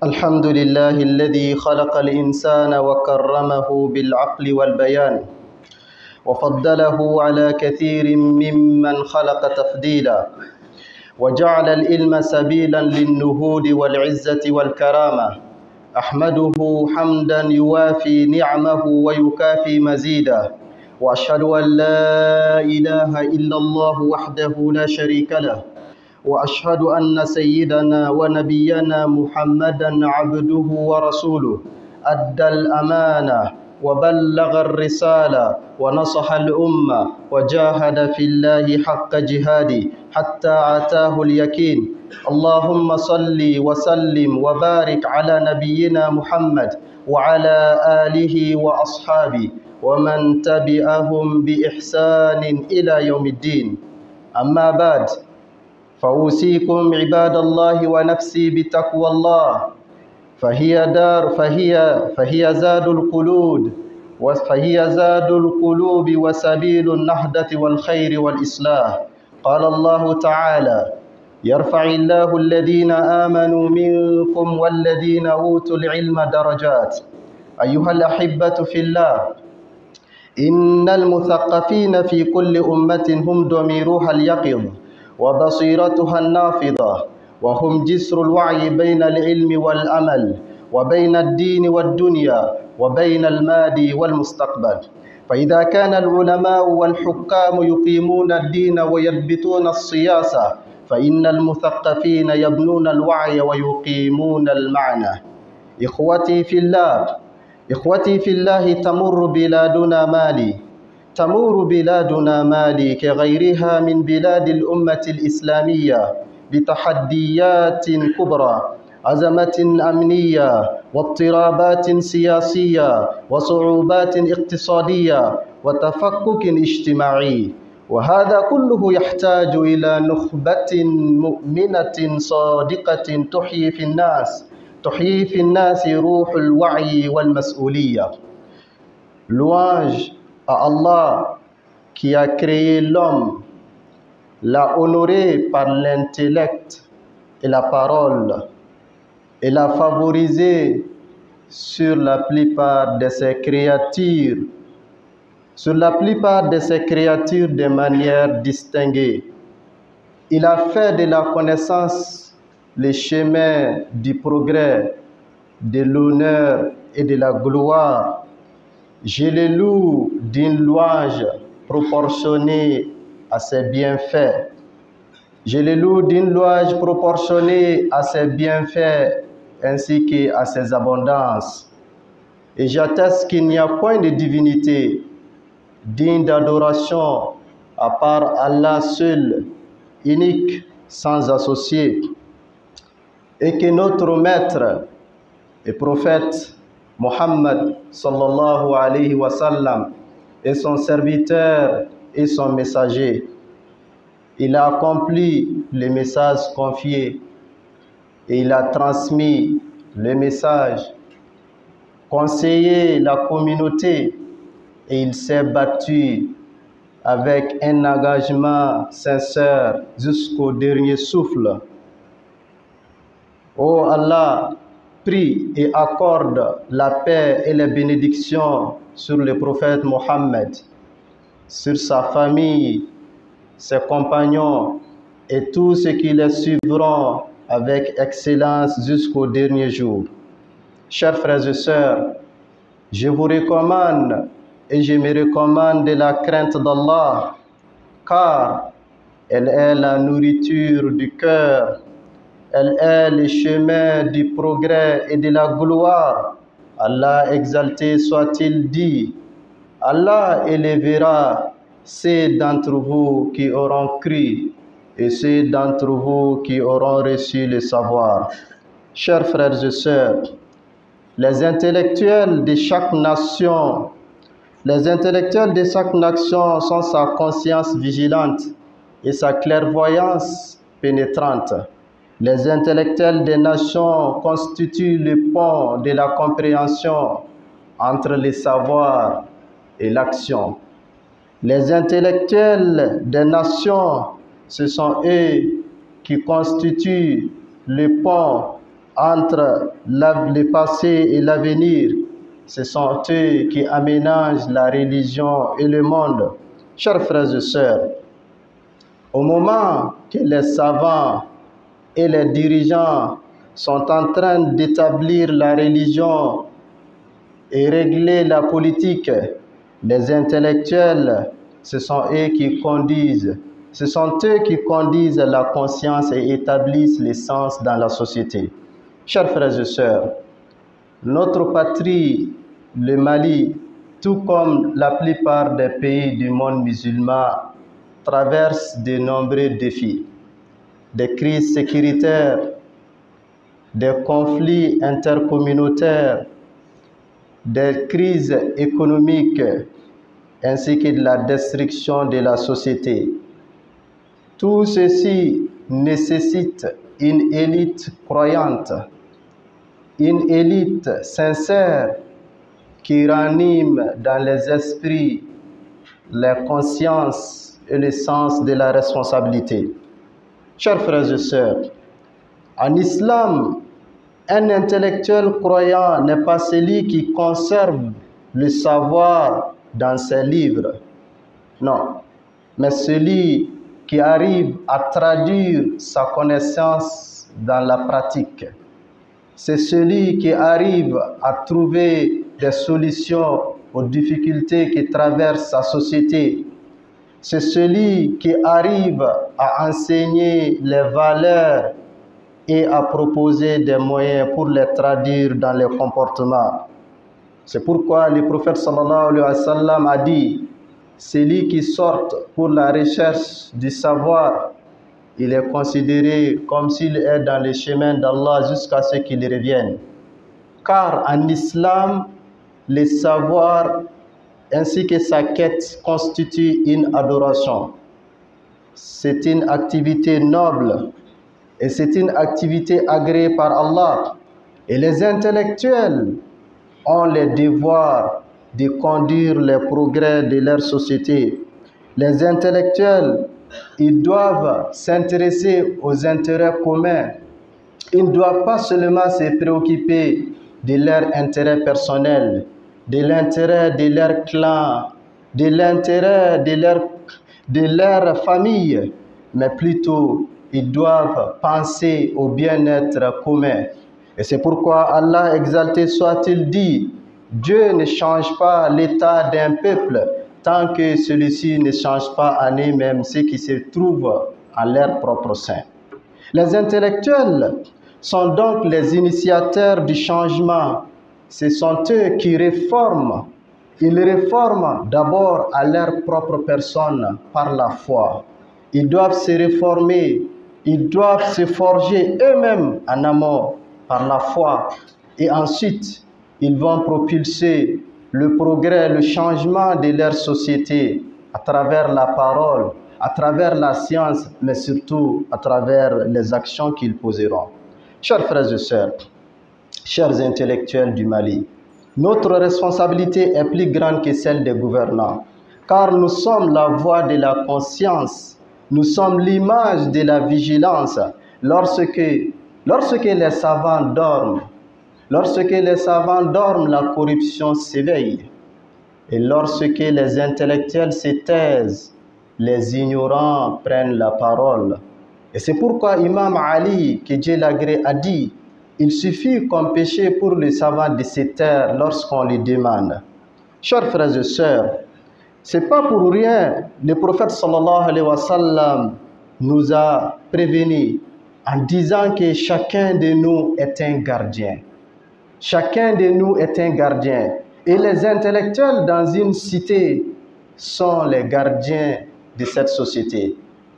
الحمد لله الذي خلق الإنسان وكرمه بالعقل والبيان وفضله على كثير ممن خلق تفضيلا وجعل العلم سبيلا للنهوض والعزة والكرامة. أحمده حمدا يوافي نعمه ويكافي مزيدا، وأشهد أن لا إله إلا الله وحده لا شريك له، وأشهد أن سيدنا ونبينا محمدا عبده ورسوله، أدى الأمانة وبلغ الرسالة ونصح الأمة وجاهد في الله حق جهاده حتى آتاه اليقين. اللهم صل وسلم وبارك على نبينا محمد وعلى آله وأصحابه ومن تبعهم بإحسان إلى يوم الدين. أما بعد، فأوصيكم عباد الله ونفسي بتقوى الله، فهي زاد القلوب وسبيل النهضة والخير والإصلاح. قال الله تعالى: يرفع الله الذين آمنوا منكم والذين أوتوا العلم درجات. أيها الأحبة في الله، إن المثقفين في كل أمة هم ضميرها اليقظ وبصيرتها النافضة، وهم جسر الوعي بين العلم والأمل، وبين الدين والدنيا، وبين الماضي والمستقبل. فإذا كان العلماء والحكام يقيمون الدين ويضبطون السياسة، فإن المثقفين يبنون الوعي ويقيمون المعنى. إخوتي في الله، تمر بلادنا مالي كغيرها من بلاد الأمة الإسلامية بتحديات كبرى: أزمة أمنية، واضطرابات سياسية، وصعوبات اقتصادية، وتفكك اجتماعي. وهذا كله يحتاج إلى نخبة مؤمنة صادقة تحيي في الناس روح الوعي والمسؤولية. Louange à Allah qui a créé l'homme, l'a honoré par l'intellect et la parole, et l'a favorisé sur la plupart de ses créatures, de manière distinguée. Il a fait de la connaissance le chemin du progrès, de l'honneur et de la gloire. Je le loue d'une louange proportionnée à ses bienfaits. Ainsi qu'à ses abondances. Et j'atteste qu'il n'y a point de divinité digne d'adoration à part Allah seul, unique, sans associé. Et que notre maître et prophète Mohammed sallallahu alayhi wa sallam est son serviteur et son messager. Il a accompli le message confié et il a transmis le message, conseillé la communauté, et il s'est battu avec un engagement sincère jusqu'au dernier souffle. Oh Allah, prie et accorde la paix et les bénédictions sur le prophète Mohammed, sur sa famille, ses compagnons et tous ceux qui les suivront avec excellence jusqu'au dernier jour. Chers frères et sœurs, je vous recommande et je me recommande de la crainte d'Allah, car elle est la nourriture du cœur. Elle est le chemin du progrès et de la gloire. Allah exalté soit-il dit: Allah élèvera ceux d'entre vous qui auront cru et ceux d'entre vous qui auront reçu le savoir. Chers frères et sœurs, les intellectuels de chaque nation sont sa conscience vigilante et sa clairvoyance pénétrante. Les intellectuels des nations constituent le pont de la compréhension entre le savoir et l'action. Les intellectuels des nations, ce sont eux qui constituent le pont entre le passé et l'avenir. Ce sont eux qui aménagent la religion et le monde. Chers frères et sœurs, au moment que les savants et les dirigeants sont en train d'établir la religion et régler la politique, les intellectuels, ce sont eux qui conduisent. Ce sont eux qui conduisent la conscience et établissent les sens dans la société. Chers frères et sœurs, notre patrie, le Mali, tout comme la plupart des pays du monde musulman, traverse de nombreux défis. Des crises sécuritaires, des conflits intercommunautaires, des crises économiques, ainsi que de la destruction de la société. Tout ceci nécessite une élite croyante, une élite sincère qui ranime dans les esprits la conscience et le sens de la responsabilité. Chers frères et sœurs, en islam, un intellectuel croyant n'est pas celui qui conserve le savoir dans ses livres, non, mais celui qui arrive à traduire sa connaissance dans la pratique. C'est celui qui arrive à trouver des solutions aux difficultés qui traversent sa société. C'est celui qui arrive à enseigner les valeurs et à proposer des moyens pour les traduire dans les comportements. C'est pourquoi le prophète sallallahu alayhi wa sallam a dit: celui qui sort pour la recherche du savoir, il est considéré comme s'il est dans le chemin d'Allah jusqu'à ce qu'il revienne. Car en islam, le savoir ainsi que sa quête constituent une adoration. C'est une activité noble et c'est une activité agréée par Allah. Et les intellectuels ont le devoir de conduire les progrès de leur société. Les intellectuels, ils doivent s'intéresser aux intérêts communs. Ils ne doivent pas seulement se préoccuper de leur intérêt personnel, de l'intérêt de leur clan, de l'intérêt de leur famille, mais plutôt ils doivent penser au bien-être commun. Et c'est pourquoi Allah, exalté soit-il, dit: Dieu ne change pas l'état d'un peuple tant que celui-ci ne change pas en eux-mêmes ce qui se trouve en leur propre sein. Les intellectuels sont donc les initiateurs du changement. Ce sont eux qui réforment. Ils réforment d'abord à leur propre personne par la foi. Ils doivent se réformer. Ils doivent se forger eux-mêmes en amont par la foi. Et ensuite, ils vont propulser le progrès, le changement de leur société à travers la parole, à travers la science, mais surtout à travers les actions qu'ils poseront. Chers frères et sœurs, chers intellectuels du Mali, notre responsabilité est plus grande que celle des gouvernants, car nous sommes la voix de la conscience, nous sommes l'image de la vigilance. Lorsque les savants dorment, la corruption s'éveille. Et lorsque les intellectuels se taisent, les ignorants prennent la parole. Et c'est pourquoi Imam Ali, que Dieu l'agrée, a dit: il suffit qu'on péche pour le savant de se taire lorsqu'on lui demande. Chers frères et sœurs, c'est pas pour rien le prophète sallallahu alayhi wa sallam nous a prévenus en disant que chacun de nous est un gardien. Chacun de nous est un gardien. Et les intellectuels dans une cité sont les gardiens de cette société.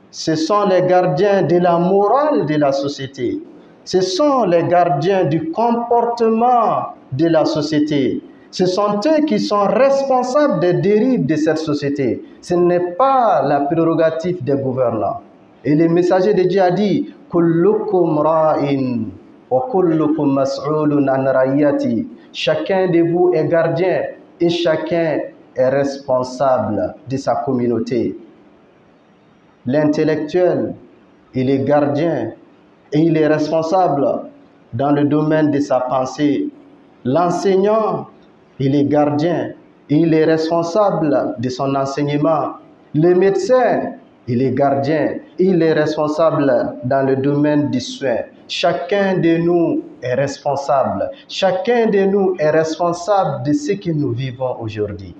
Ce sont les gardiens de la morale de la société. Ce sont les gardiens du comportement de la société. Ce sont eux qui sont responsables des dérives de cette société. Ce n'est pas la prérogative des gouvernants. Et le messager de Dieu a dit: Kullukum ra'in wa kullukum mas'ulun an ra'iyati. Chacun de vous est gardien et chacun est responsable de sa communauté. L'intellectuel, il est gardien et il est responsable dans le domaine de sa pensée. L'enseignant, il est gardien, il est responsable de son enseignement. Le médecin, il est gardien, il est responsable dans le domaine du soin. Chacun de nous est responsable. Chacun de nous est responsable de ce que nous vivons aujourd'hui.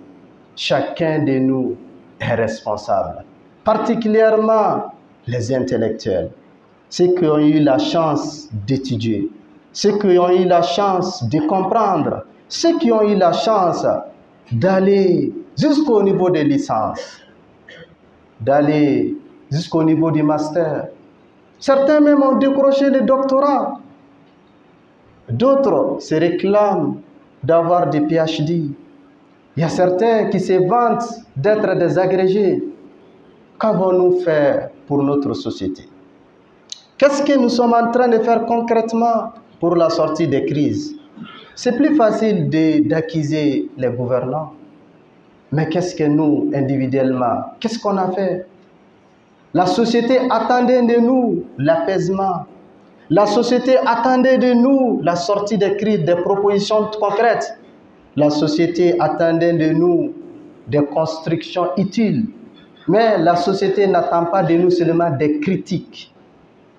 Chacun de nous est responsable. Particulièrement les intellectuels, ceux qui ont eu la chance d'étudier, ceux qui ont eu la chance de comprendre, ceux qui ont eu la chance d'aller jusqu'au niveau de licence, d'aller jusqu'au niveau du master. Certains même ont décroché le doctorat. D'autres se réclament d'avoir des PhD. Il y a certains qui se vantent d'être des agrégés. Qu'avons-nous fait pour notre société? Qu'est-ce que nous sommes en train de faire concrètement pour la sortie des crises? C'est plus facile d'accuser les gouvernants. Mais qu'est-ce que nous, individuellement, qu'est-ce qu'on a fait? La société attendait de nous l'apaisement. La société attendait de nous la sortie des crises, des propositions concrètes. La société attendait de nous des constructions utiles. Mais la société n'attend pas de nous seulement des critiques,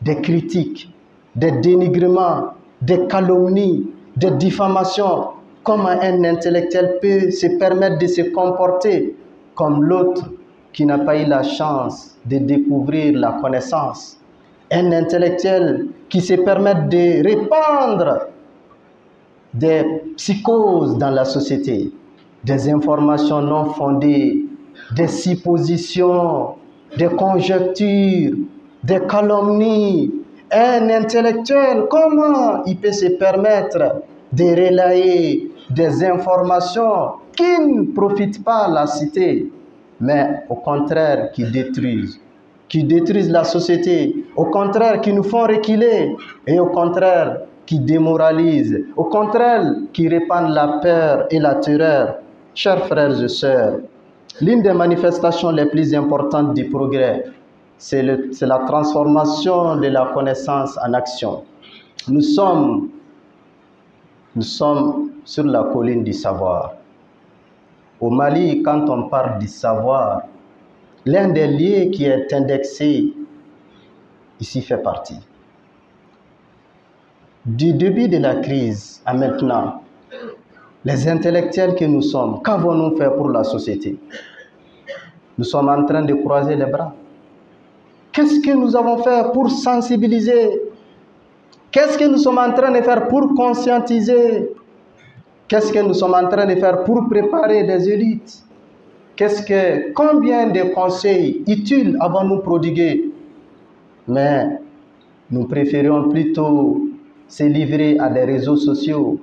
des dénigrements, des calomnies, des diffamations. Comment un intellectuel peut se permettre de se comporter comme l'autre qui n'a pas eu la chance de découvrir la connaissance? Un intellectuel qui se permet de répandre des psychoses dans la société, des informations non fondées, des suppositions, des conjectures, des calomnies. Un intellectuel, comment il peut se permettre de relayer des informations qui ne profitent pas à la cité, mais au contraire qui détruisent la société, au contraire qui nous font reculer, et au contraire qui démoralisent, au contraire qui répandent la peur et la terreur. Chers frères et sœurs, l'une des manifestations les plus importantes du progrès, c'est la transformation de la connaissance en action. Nous sommes sur la colline du savoir. Au Mali, quand on parle du savoir, l'un des lieux qui est indexé ici fait partie. Du début de la crise à maintenant, les intellectuels que nous sommes, qu'avons-nous fait pour la société? Nous sommes en train de croiser les bras. Qu'est-ce que nous avons fait pour sensibiliser? Qu'est-ce que nous sommes en train de faire pour conscientiser? Qu'est-ce que nous sommes en train de faire pour préparer des élites? Combien de conseils utiles avons-nous prodigués? Mais nous préférons plutôt se livrer à des réseaux sociaux.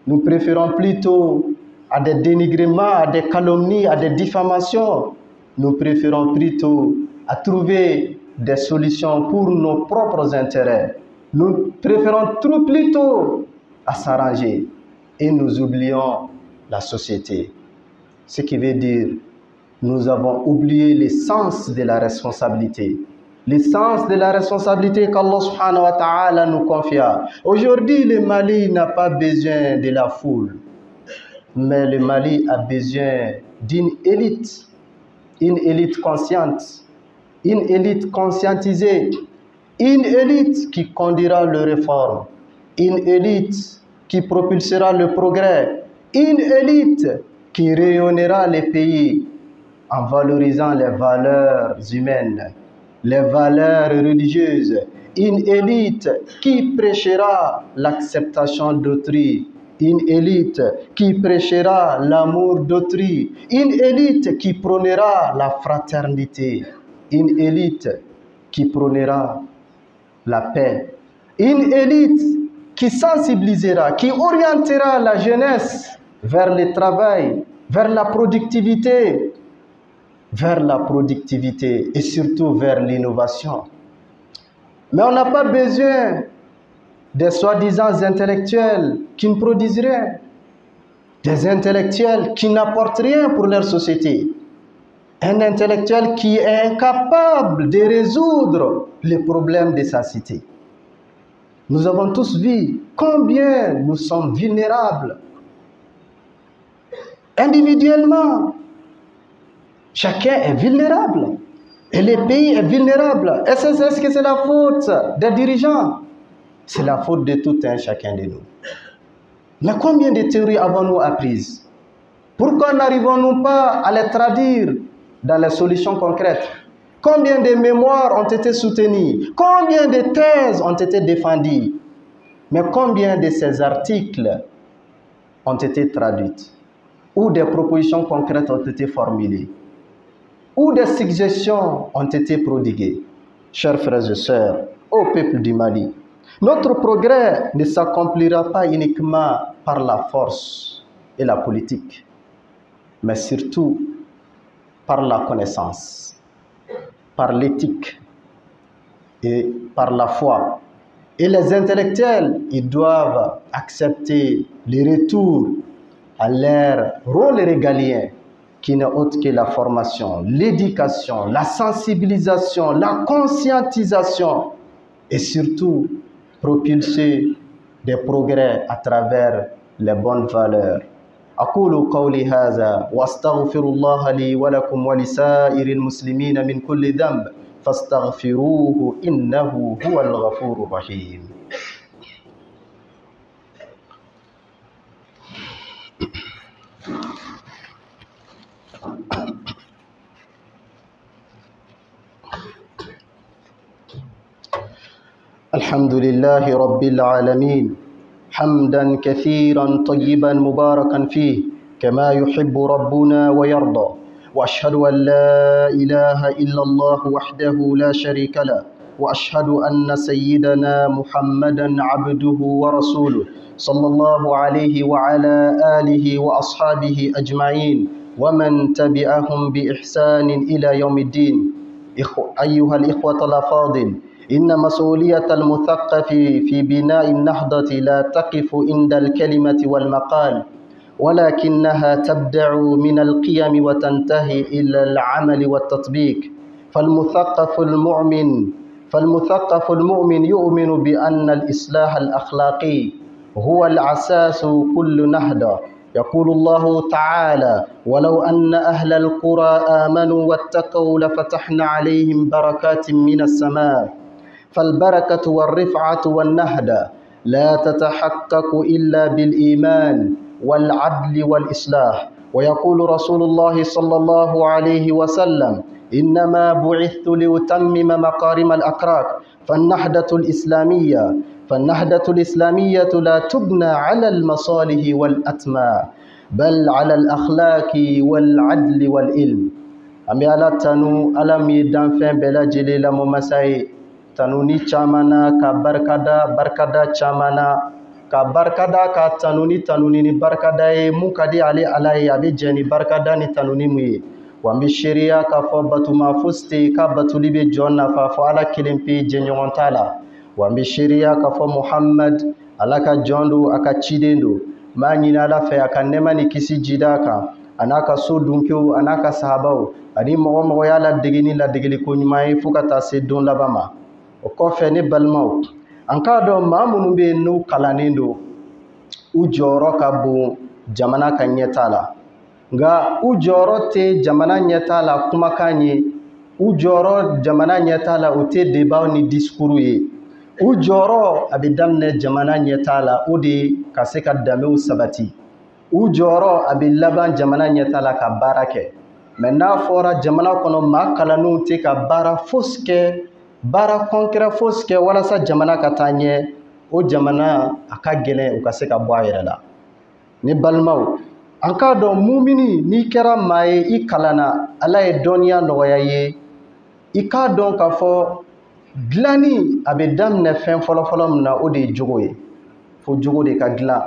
Nous préférons plutôt à des dénigrements, à des calomnies, à des diffamations. Nous préférons plutôt à trouver des solutions pour nos propres intérêts. Nous préférons plutôt à s'arranger et nous oublions la société. Ce qui veut dire nous avons oublié l'essence de la responsabilité. L'essence de la responsabilité qu'Allah subhanahu wa ta'ala nous confia. Aujourd'hui, le Mali n'a pas besoin de la foule, mais le Mali a besoin d'une élite, une élite consciente, une élite conscientisée, une élite qui conduira les réformes, une élite qui propulsera le progrès, une élite qui rayonnera les pays en valorisant les valeurs humaines, les valeurs religieuses, une élite qui prêchera l'acceptation d'autrui, une élite qui prêchera l'amour d'autrui, une élite qui prônera la fraternité, une élite qui prônera la paix, une élite qui sensibilisera, qui orientera la jeunesse vers le travail, vers la productivité et surtout vers l'innovation. Mais on n'a pas besoin des soi-disant intellectuels qui ne produisent rien, des intellectuels qui n'apportent rien pour leur société. Un intellectuel qui est incapable de résoudre les problèmes de sa cité. Nous avons tous vu combien nous sommes vulnérables. Individuellement, chacun est vulnérable. Et le pays est vulnérable. Est-ce que c'est la faute des dirigeants? C'est la faute de tout un chacun de nous. Mais combien de théories avons-nous apprises? Pourquoi n'arrivons-nous pas à les traduire dans les solutions concrètes? Combien de mémoires ont été soutenues? Combien de thèses ont été défendues? Mais combien de ces articles ont été traduits? Ou des propositions concrètes ont été formulées? Ou des suggestions ont été prodiguées? Chers frères et sœurs, au peuple du Mali, notre progrès ne s'accomplira pas uniquement par la force et la politique, mais surtout par la connaissance, par l'éthique et par la foi. Et les intellectuels, ils doivent accepter le retour à leur rôle régalien, qui n'est autre que la formation, l'éducation, la sensibilisation, la conscientisation et surtout propulser des progrès à travers les bonnes valeurs. أقول قولي هذا وأستغفر الله لي ولكم ولسائر المسلمين من كل ذنب فاستغفروه إنه هو الغفور الرحيم. الحمد لله رب العالمين حمدا كثيرا طيبا مباركا فيه كما يحب ربنا ويرضى، وأشهد أن لا إله إلا الله وحده لا شريك له، وأشهد أن سيدنا محمدا عبده ورسوله صلى الله عليه وعلى آله وأصحابه أجمعين ومن تبعهم بإحسان إلى يوم الدين. أيها الإخوة الأفاضل، إن مسؤولية المثقف في بناء النهضة لا تقف عند الكلمة والمقال، ولكنها تبدأ من القيم وتنتهي إلى العمل والتطبيق. فالمثقف المؤمن يؤمن بأن الإصلاح الأخلاقي هو الأساس كل نهضة. يقول الله تعالى: ولو أن أهل القرى آمنوا واتقوا لفتحنا عليهم بركات من السماء. فالبركة والرفعة والنهضة لا تتحقق إلا بالإيمان والعدل والإصلاح. ويقول رسول الله صلى الله عليه وسلم: إنما بعثت لأتمم مكارم الأخلاق. فالنهضة الإسلامية لا تبنى على المصالح والأطماع بل على الأخلاق والعدل والعلم. أمي على تنو ألمي دانفين بلا جليل ممساي tanuni chamana ka barkada chamana ka barkada ka tanuni ni barkada ye mun kadi ale ala ye a bɛ jɛ ni barkada ni tanuni mun ye. Wa n bɛ seereya k'a fɔ batuma fosi tɛ yen k'a batuli bɛ jɔn nafa fɔ ala kelen pe jɛɲɔgɔn t'a la. Wa n bɛ seereya k'a fɔ Muhamad ala ka jɔn don a ka ciden don. N b'a ɲini ala fɛ a ka nɛɛma ni kisi jida a kan a n'a ka so dunkew a n'a ka sahabaw ani mɔgɔ mɔgɔ y'a ladege ni ladegeliko ɲuman ye fo ka taa se don laban ma. O kɔfɛ ne balimaw, an k'a dɔn maa minnu bɛ yen n'u kalannen don, u jɔyɔrɔ ka bon jamana ka ɲɛtaa la. Nka u jɔyɔrɔ tɛ jamana ɲɛtaa la kumakan ye, u jɔyɔrɔ jamana ɲɛtaa la o tɛ débat ni discours ye. U jɔyɔrɔ a bɛ daminɛ jamana ɲɛtaa la, o de ka se ka danbew sabati. U jɔyɔrɔ a bɛ laban jamana ɲɛtaa la ka baara kɛ. Mais n'a fɔra jamana kɔnɔ maa kalannenw tɛ ka baara fosi kɛ, baara concret fosi kɛ walasa jamana ka taa ɲɛ, o jamana a ka gɛlɛn u ka se ka bɔ a yɛrɛ la. Ne balimaw, an k'a dɔn mumini n'i kɛra maa ye i kalanna, ala ye dɔnniya nɔgɔya ye, i k'a dɔn k'a fɔ dilanni a bɛ daminɛ fɛn fɔlɔfɔlɔ min na o de ye jogo ye. Fo jogo de ka dilan.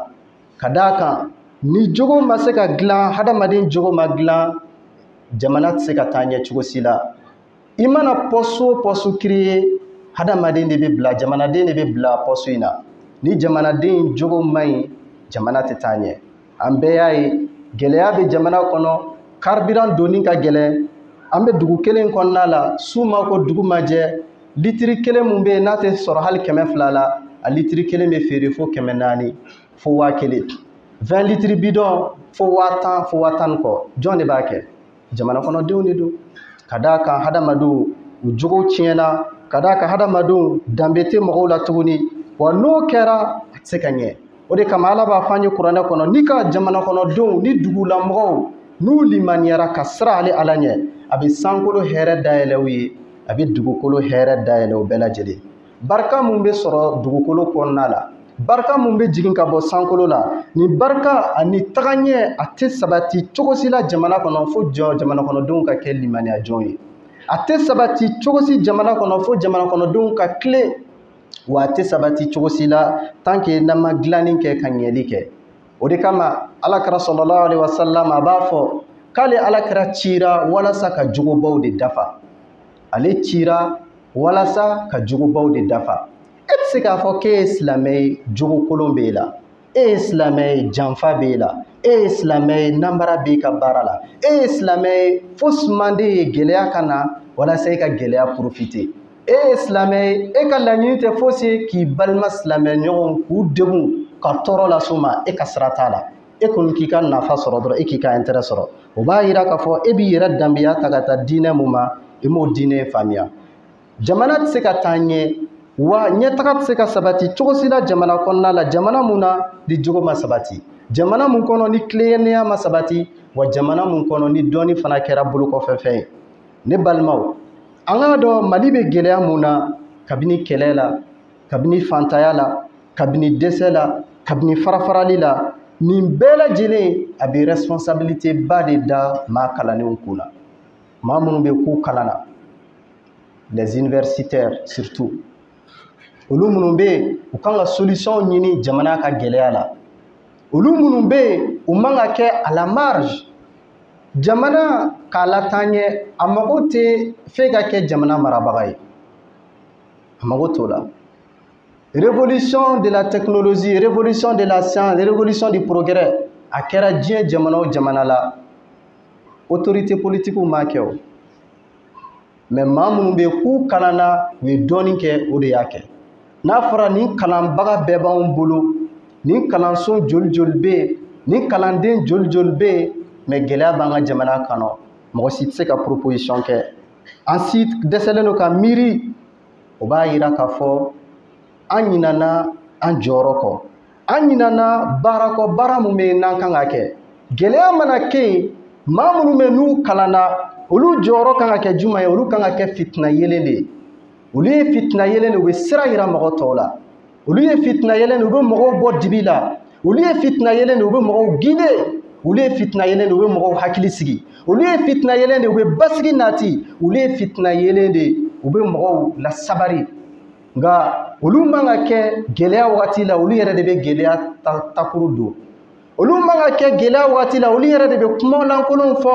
Ka d'a kan ni jogo ma se ka dilan, hadamaden jogo ma dilan, jamana tɛ se ka taa ɲɛ cogo si la. I mana poste o poste créer, hadamaden de bɛ bila, jamanaden de bɛ bila poste in na. Ni jamanaden jogo man ɲi, jamana tɛ taa ɲɛ. An bɛɛ y'a ye gɛlɛya bɛ jamana kɔnɔ, carburant donni ka gɛlɛn. An bɛ dugu kelen kɔnɔna la, su ma ko dugu ma jɛ, litiri kelen mun bɛ yen n'a tɛ sɔrɔ hali 200 la, a litiri kelen bɛ feere fo 400 fo 1000 20 litiri bidon fo 1010 fo 1010 kɔ jɔn de b'a kɛ jamana kɔnɔdenw de don ka d'a kan hadamadenw u jogow tiɲɛna ka d'a kan hadamadenw danbe tɛ mɔgɔw la tuguni wa n'o kɛra a tɛ se ka ɲɛ o de kama Ala b'a fɔ an ye kuranɛ kɔnɔ ni ka jamana kɔnɔdenw ni dugulamɔgɔw n'u limaniyara ka siran ale Ala ɲɛ a bɛ sankolo hɛrɛ dayɛlɛ u ye a bɛ dugukolo hɛrɛ dayɛlɛ u bɛɛ lajɛlen barika mun bɛ sɔrɔ dugukolo kɔnɔna la barika mun bɛ jigin ka bɔ sankolo la nin barika ani tagaɲɛ a tɛ sabati cogo si la jamana kɔnɔ fo jamana kɔnɔdenw ka kɛ limaniya jɔn ye a tɛ sabati cogo si jamana kɔnɔ fo jamana kɔnɔdenw ka tilen wa a tɛ sabati cogo si la tant que n'an ma dilanni kɛ ka ɲɛli kɛ o de kama alakira sallallahu alaihi wasallam a b'a fɔ k'ale alakira cira walasa ka jugubaw de dafa ale cira walasa ka jugubaw de dafa e tɛ se k'a fɔ k'e ye silamɛ ye jogokolon b'e la e ye silamɛ ye janfa b'e la e ye silamɛ ye nanbara b'i ka baara la e ye silamɛ ye fo sumanden ye gɛlɛya ka na walasa e ka gɛlɛya profiter e ye silamɛ ye e ka laɲini tɛ fosi ye k'i balima silamɛ ɲɔgɔn k'u degun ka tɔɔrɔ las'u ma e ka sira t'a la e kɔni k'i ka nafa sɔrɔ dɔrɔn e k'i ka intérêt sɔrɔ o b'a yira k'a fɔ e b'i yɛrɛ danbeya ta ka taa diinɛ mun ma i m'o diinɛ faamuya jamana tɛ se ka taa ɲɛ wa ɲɛtaga tɛ se ka sabati cogo si la jamana kɔnɔna la jamana mun na ni jogo ma sabati jamana mun kɔnɔ ni tilennenya ma sabati wa jamana mun kɔnɔ ni dɔɔni fana kɛra bolokɔfɛfɛn ye ne balimaw an k'a dɔn Mali bɛ gɛlɛya mun na kabini kɛlɛ la kabini fantanya la kabini dɛsɛ la kabini farafarali la nin bɛɛ lajɛlen a bɛ responsabilité ba de da maa kalannenw kun na maa minnu bɛ k'u kalan na les universitaires surtout olu minnu bɛ yen u kan ka solution ɲini jamana ka gɛlɛya la olu minnu bɛ yen u man ka kɛ à la marge jamana k'a lataaɲɛ a mago tɛ f'e ka kɛ jamana marabaga ye a mago t'o la révolution de la technologie révolution de la science révolution du progrès a kɛra diɲɛ jamana o jamana la autorité politique m'a kɛ o mais maa minnu bɛ yen k'u kalanna u ye dɔɔni kɛ o de y'a kɛ n'a fɔra nin kalanbaga bɛɛ b'anw bolo nin kalanso joli joli bɛ yen nin kalanden joli joli bɛ yen mais gɛlɛya b'an ka jamana kɔnɔ mɔgɔ si tɛ se ka proposition kɛ an si dɛsɛlen don ka miiri o b'a yira k'a fɔ an ɲinana an jɔyɔrɔ kɔ an ɲinana baara kɔ baara min bɛ yen n'an kan ka kɛ gɛlɛya mana kɛ yen maa minnu bɛ n'u kalanna olu jɔyɔrɔ kan ka kɛ jumɛn ye olu kan ka kɛ fitina yelen de ye olu ye fitina yelen de u bɛ sira yira mɔgɔ tɔw la olu ye fitina yelen de u bɛ mɔgɔw bɔ dibi la olu ye fitina yelen de u bɛ mɔgɔw guider olu ye fitina yelen de u bɛ mɔgɔw hakili sigi olu ye fitina yelen de u bɛ basigi nati olu ye fitina yelen de u bɛ mɔgɔw lasabari nka olu man ka kɛ gɛlɛya wagati la olu yɛrɛ de bɛ gɛlɛya takuru don olu man ka kɛ gɛlɛya wagati la olu yɛrɛ de bɛ kuma lankolonw fɔ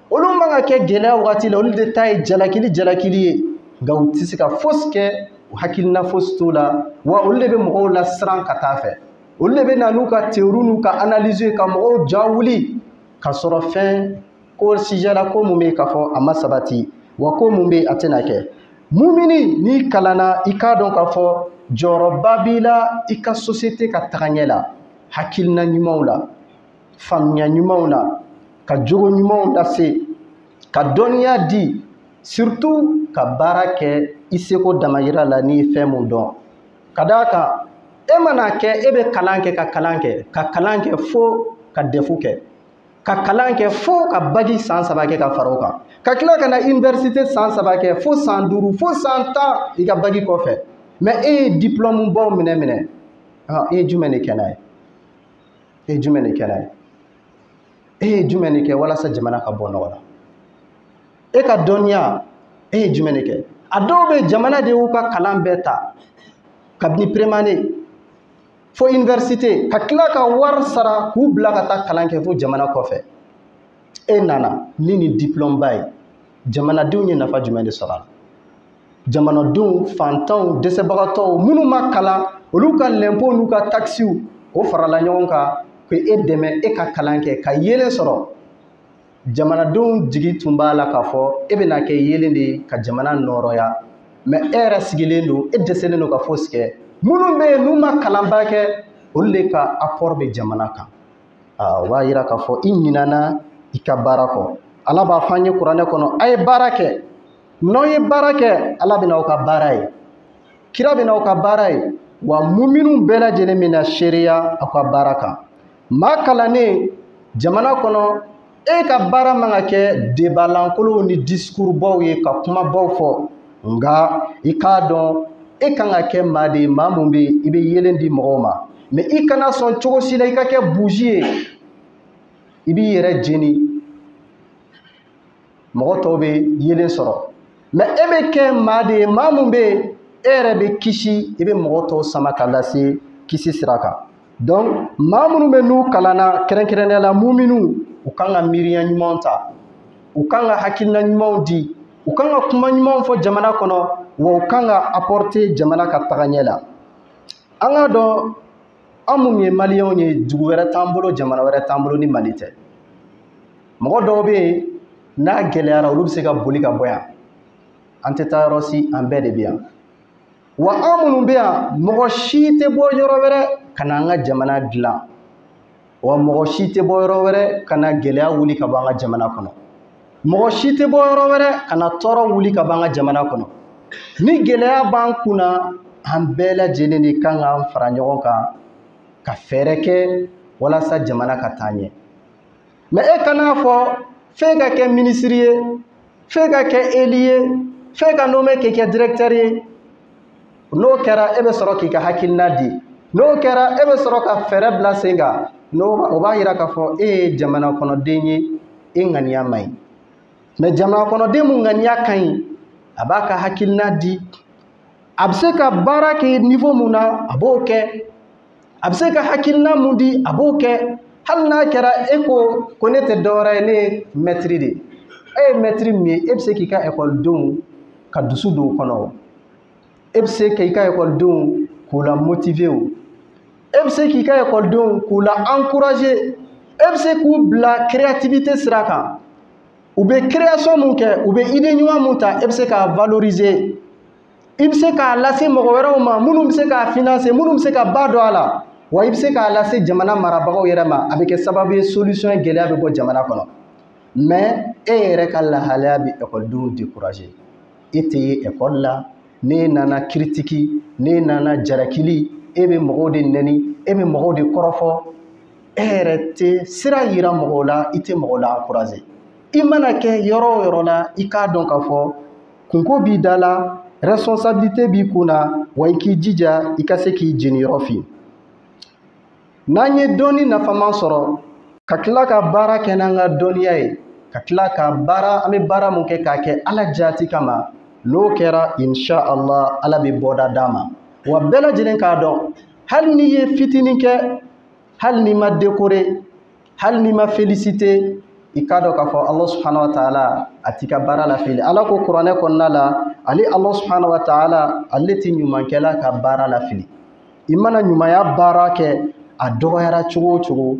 olu man ka kɛ gɛlɛya wagati la olu de ta ye jalakili ye nka u tɛ se ka fosi kɛ u hakilina fosi t'u la wa olu de bɛ mɔgɔw lasiran ka taa fɛ olu de bɛ na n'u ka théorie n'u ka analyse ye ka mɔgɔw ja wuli ka sɔrɔ fɛn ko sujet la ko mun bɛ yen k'a fɔ a ma sabati wa ko mun bɛ yen a tɛna kɛ mumini n'i kalanna i k'a dɔn k'a fɔ jɔyɔrɔba b'i la i ka société ka tagaɲɛ la hakilina ɲumanw la faamuya ɲumanw la ka jogo ɲumanw lase ka dɔnniya di surtout ka baara kɛ i seko damayira la n'i ye fɛn mun dɔn ka d'a kan e mana kɛ e bɛ kalan kɛ ka kalan kɛ fo ka defu kɛ ka kalan kɛ fo ka bagi san 3 kɛ ka fara o kan ka tila ka na université san 3 kɛ fo san 5 fo san 10 i ka bagi kɔfɛ mais e ye diplôme baw minɛ e ye jumɛn de kɛ n'a ye e ye jumɛn de kɛ n'a ye e ye jumɛn de kɛ walasa jamana ka bɔ nɔgɔ la e ka dɔnniya e ye jumɛn de kɛ a dɔw bɛ jamana de y'u ka kalan bɛɛ ta kabini prémané fo université ka tila ka wari sara k'u bila ka taa kalan kɛ fo jamana kɔfɛ e nana ni nin diplôme ba ye jamanadenw ye nafa jumɛn de sɔrɔ a la jamanadenw fantanw dɛsɛbagatɔw minnu ma kalan olu ka l'impôt n'u ka taxiw o farala ɲɔgɔn kan ko e dɛmɛ e ka kalan kɛ ka yelen sɔrɔ jamanadenw jigi tun b'a la k'a fɔ e bɛna kɛ yelen de ka jamana nɔrɔya mais e yɛrɛ sigilen don e dɛsɛlen don ka fosi kɛ minnu bɛ yen n'u ma kalanba kɛ olu de ka apport bɛ jamana kan. O b'a yira k'a fɔ i ɲinana i ka baara kɔ. Ala b'a fɔ an ye kuranɛ kɔnɔ a ye baara kɛ. N'aw ye baara kɛ Ala bɛ n'aw ka baara ye, kira bɛ n'aw ka baara ye, wa muminun bɛɛ lajɛlen bɛ na seereya aw ka baara kan. Maa kalannen jamana kɔnɔ e ka baara man ka kɛ débat lankolonw ni discours baw ye ka kumabaw fɔ, nka i k'a dɔn e kan ka kɛ maa de ye maa mun bɛ yen i bɛ yelen di mɔgɔw ma, mais i kana sɔn cogo si la i ka kɛ bougie ye, i b'i yɛrɛ jeni, mɔgɔ tɔw bɛ yelen sɔrɔ, mais e bɛ kɛ maa de ye maa mun bɛ yen e yɛrɛ bɛ kisi, i bɛ mɔgɔ tɔw sama ka lase kisi sira kan. Donc maa minnu bɛ n'u kalanna kɛrɛnkɛrɛnnenya la muminu, u kan ka miiriya ɲumanw ta, u kan ka hakilina ɲumanw di, u kan ka kuma ɲumanw fɔ jamana kɔnɔ, wa u kan ka apporter jamana ka tagaɲɛ la. An ka dɔn an minnu ye maliyɛnw ye, dugu wɛrɛ t'an bolo, jamana wɛrɛ t'an bolo ni Mali tɛ. Mɔgɔ dɔw bɛ yen n'a gɛlɛyara olu bɛ se ka boli ka bɔ yan, an tɛ taa yɔrɔ si, an bɛɛ de bɛ yan. Wa an minnu bɛ yan mɔgɔ si tɛ bɔ yɔrɔ wɛrɛ ka na an ka jamana dilan, wa mɔgɔ si tɛ bɔ yɔrɔ wɛrɛ ka na gɛlɛya wuli ka bɔ an ka jamana kɔnɔ, mɔgɔ si tɛ bɔ yɔrɔ wɛrɛ ka na tɔɔrɔ wuli ka bɔ an ka jamana kɔnɔ. Ni gɛlɛya b'an kunna an bɛɛ lajɛlen de kan k'an fara ɲɔgɔn kan ka fɛɛrɛ kɛ walasa jamana ka taa ɲɛ. Mais e kan'a fɔ f'e ka kɛ minisiri ye, f'e ka kɛ élu ye, f'e ka nommé k'i kɛ directeur ye. N'o kɛra e bɛ sɔrɔ k'i ka hakilina di, n'o kɛra e bɛ sɔrɔ ka fɛɛrɛ bila sen kan, o b'a yira k'a fɔ e ye jamana kɔnɔden ye, e ŋaniya man ɲi. Mais jamana kɔnɔden mun ŋaniya ka ɲi a b'a ka hakilina di, a bɛ se ka baara kɛ niveau mun na a b'o kɛ, a bɛ se ka hakilina mun di a b'o kɛ. Hali n'a kɛra e ko ne tɛ dɔwɛrɛ ye, ne ye maître de ye, e ye maître min ye e bɛ se k'i ka ekɔlidenw ka dusu don u kɔnɔ, e bɛ se k'i ka ekɔlidenw k'u la motiver o, e bɛ se k'i ka ekɔlidenw k'u la encourager, e bɛ se k'u bila créativité sira kan, u bɛ création mun kɛ, u bɛ idée ɲuman mun ta, e bɛ se k'a valoriser, i bɛ se k'a lase mɔgɔ wɛrɛw ma minnu bɛ se k'a financer, minnu bɛ se ka ba don a la, wa i bɛ se k'a lase jamana marabagaw yɛrɛ ma, a bɛ kɛ sababu ye solution ye gɛlɛya bɛ bɔ jamana kɔnɔ. Mais e yɛrɛ ka lahalaya bɛ ekɔlidenw décourager, e tɛ ye ekɔli la, n'e nana critique, n'e nana jarakili, e bɛ mɔgɔw de nɛni, e bɛ mɔgɔw de kɔrɔfɔ, e yɛrɛ tɛ sira yira mɔgɔw la, i tɛ mɔgɔw la encourager. I mana kɛ yɔrɔ o yɔrɔ la i k'a dɔn k'a fɔ kunko b'i da la, responsabilité b'i kun na, wa i k'i jija i ka se k'i jeni yɔrɔ fin. N'an ye dɔnni nafama sɔrɔ ka tila ka baara kɛ n'an ka dɔnniya ye, ka tila ka baara, an bɛ baara mun kɛ k'a kɛ Ala jaati kama, n'o kɛra inshallah Ala bɛ bɔda d'a ma. Wa bɛɛ lajɛlen k'a dɔn hali n'i ye fitinin kɛ, hali n'i ma décorer, hali n'i ma féliciter, i k'a dɔn k'a fɔ Allah subhanahu wa ta'ala a t'i ka baara lafili. Ala ko kuranɛ kɔnɔna la, ale Allah subhanahu wa ta'ala ale tɛ ɲumankɛla ka baara lafili. I mana ɲumanya baara kɛ a dɔgɔyara cogo o cogo,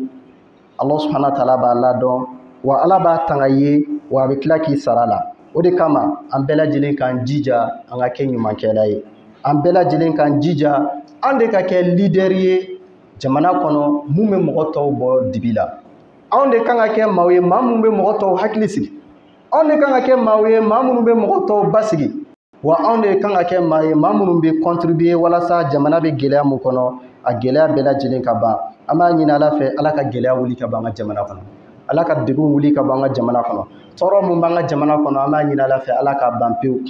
Allah subhanahu wa ta'ala b'a ladɔn, wa Ala b'a tanga ye, wa a bɛ tila k'i sara la. O de kama an bɛɛ lajɛlen k'an jija an ka kɛ ɲumankɛla ye, an bɛɛ lajɛlen k'an jija an de ka kɛ leader ye jamana kɔnɔ mun bɛ mɔgɔ tɔw bɔ dibi la. Anw de kan ka kɛ maa ye maa minnu bɛ mɔgɔ tɔw hakili sigi, anw de kan ka kɛ maa ye maa minnu bɛ mɔgɔ tɔw basigi, wa anw de kan ka kɛ maa ye maa minnu bɛ contribuer walasa jamana bɛ gɛlɛya mun kɔnɔ a gɛlɛya bɛɛ lajɛlen ka ban. An b'a ɲini Ala fɛ Ala ka gɛlɛya wuli ka bɔ an ka jamana kɔnɔ, Ala ka degun wuli ka bɔ an ka jamana kɔnɔ, tɔɔrɔ mun b'an ka jamana kɔnɔ an b'a ɲini Ala fɛ Ala k'a ban pewu,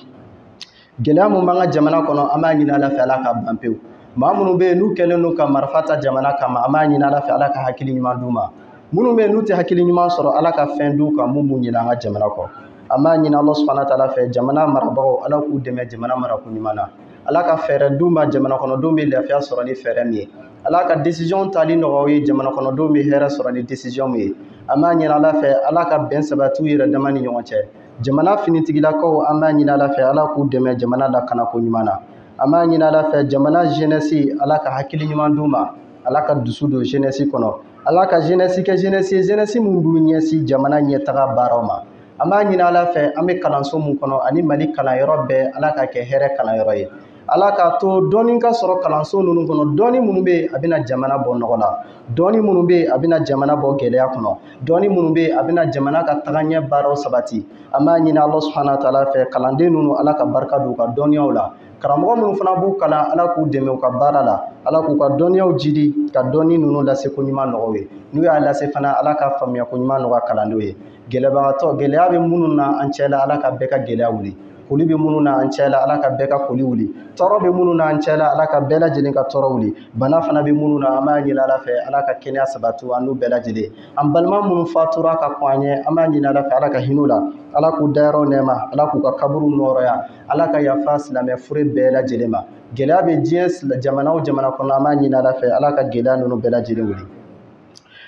gɛlɛya mun b'an ka jamana kɔnɔ an b'a ɲini Ala fɛ Ala k'a ban pewu. Maa minnu bɛ yen n'u kɛlen don ka marifa ta jamana kama an b'a ɲini Ala fɛ Ala ka hakili ɲuman d'u ma, minnu bɛ yen n'u tɛ hakili ɲuman sɔrɔ Ala ka fɛn d'u kan mun b'u ɲinɛ an ka jamana kɔ. An b'a ɲini Allah subhanahu wa ta'ala fɛ jamana marabagaw Ala k'u dɛmɛ jamana marako ɲuman na, Ala ka fɛɛrɛ d'u ma jamana kɔnɔdenw bɛ lafiya sɔrɔ ni fɛɛrɛ min ye, Ala ka décision tali nɔgɔya ye jamana kɔnɔdenw bɛ hɛrɛ sɔrɔ ni décision min ye. An b'a ɲini Ala fɛ Ala ka bɛn sabati u yɛrɛ dama ni ɲɔgɔn cɛ, jamana finitigilakaw an b'a ɲini Ala fɛ Ala k'u dɛmɛ jamana lakanako ɲuman na. An b'a ɲini Ala fɛ jamana jeunesse Ala ka hakili ɲuman d'u ma, Ala ka dusu don jeunesse kɔnɔ, Ala ka jeunesse kɛ jeunesse ye jeunesse mun b'u ɲɛsin jamana ɲɛtaga baaraw ma. An b'a ɲini Ala fɛ an bɛ kalanso mun kɔnɔ ani Mali kalanyɔrɔ bɛɛ Ala ka kɛ hɛrɛ kalanyɔrɔ ye. ala k'a to dɔɔni ka sɔrɔ kalanso ninnu kɔnɔ dɔɔni minnu bɛ yen a bɛna jamana bɔ nɔgɔ la dɔɔni minnu bɛ yen a bɛna jamana bɔ gɛlɛya kɔnɔ dɔɔni minnu bɛ yen a bɛna jamana ka tagaɲɛ baaraw sabati an b'a ɲini Ala subhanahu wa taala fɛ kalanden ninnu ala ka barika don u ka dɔnniyaw la karamɔgɔ minnu fana b'u kalan ala k'u dɛmɛ u ka baara la ala k'u ka dɔnniyaw jidi ka dɔnni ninnu lase ko ɲuman nɔgɔw ye n'u y'a lase fana ala ka faamuya ko ɲuman nɔgɔya kalandenw ye gɛlɛya bɛ minnu na an cɛla ala ka bɛɛ ka gɛlɛya wuli koli bɛ minnu na an cɛla ala ka bɛɛ ka koli wuli tɔɔrɔ bɛ minnu na an cɛla ala ka bɛɛ lajɛlen ka tɔɔrɔ wuli bana fana bɛ minnu na an b'a ɲini ala fɛ ala ka kɛnɛya sabati an n'u bɛɛ lajɛlen an balima minnu fatura ka kɔn an ɲɛ an b'a ɲini ala fɛ ala ka hinɛ la ala k'u dayɔrɔ nɛɛma ala k'u ka kaburu nɔɔrɔya ala ka yafa silamɛ fure bɛɛ lajɛlen ma gɛlɛya bɛ diɲɛ jamana o jamana kɔnɔ an b'a ɲini ala fɛ ala ka gɛlɛya ninnu bɛɛ lajɛlen wuli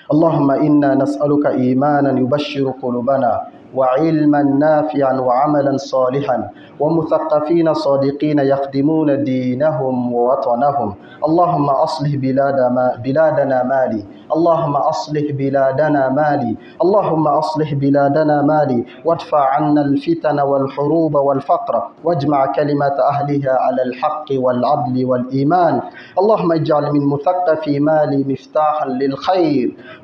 اللهم إنا نسألك إيمانا يبشر قلوبنا وعلما نافعا وعملا صالحا ومثقفين صادقين يخدمون دينهم ووطنهم اللهم أصلح بلادنا مالي اللهم أصلح بلادنا مالي اللهم أصلح بلادنا مالي وادفع عنا الفتن والحروب والفقر واجمع كلمة أهلها على الحق والعدل والإيمان اللهم اجعل من مثقفي مالي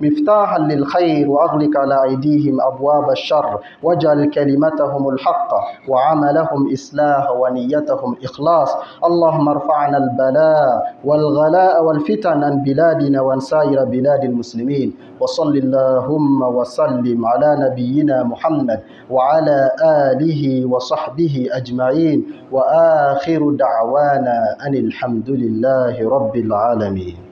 مفتاحا للخير وأغلق على أيديهم أبواب الشر واجعل كلمتهم الحق وعملهم إصلاح ونيتهم إخلاص اللهم ارفعنا البلاء والغلاء والفتن عن بلادنا وعن سائر بلاد المسلمين وصل اللهم وسلم على نبينا محمد وعلى آله وصحبه أجمعين وآخر دعوانا أن الحمد لله رب العالمين.